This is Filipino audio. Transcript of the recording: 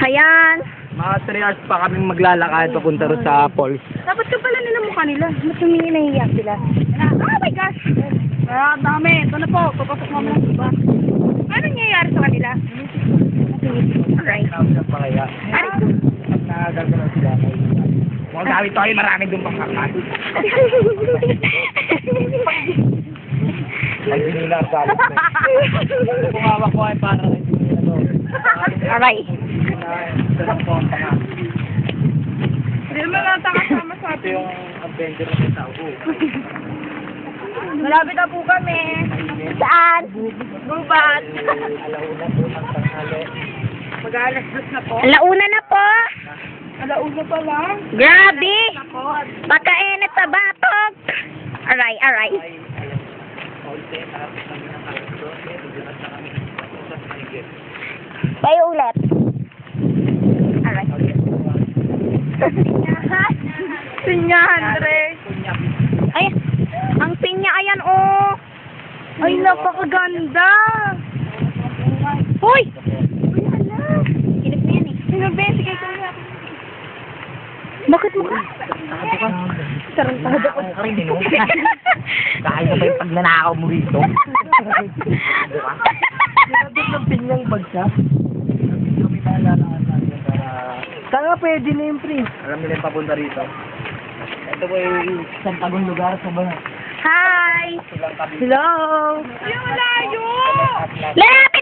Ayan. Mga 3 hours pa kaming maglalakad papunta rin sa falls. Dapat ka pala nila mukha nila. Mas humingi nahihiya sila. Oh my gosh! Ah, dami. Ito na po. Papasok mo lang iba. Ano nangyayari sa kanila? Alright. Pa kaya. At nagagano'n sila. Mga gamit tayo, marami doon pang kakat. Ay, binila ang galit na. Kung hawak ko ay para rin binila doon. Alright. Sarap po ang panga. Hindi naman natakasama sa Ito yung adventure na tao ko. Malapit na po kami. Saan? Gubat. Alauna po ang tanghali. Mag-aalas na po. Alauna na po. Alauna pa lang. Grabe. Pagkainit sa batok. Aray, aray. Tayo ulit. Aray. Sinyahan, Andre. Ay, ang pinya, ayan, oh. Ay, napakaganda. Hoy! Uy, hala. Kinip na yan, eh. Kinip, sige, kuya. Bakit mo ka? Tarantado ko. Dahil na ba yung pagnanakaw mo dito? Nabit ng pinyang bagsa. Kami nalalakad natin para... Saan nga pwede na yung pre? Alam nila yung papunta rito. Ito po yung isang tagong lugar sa bahay. Hi! Silang kami. Hello! Yung layo! Lapit!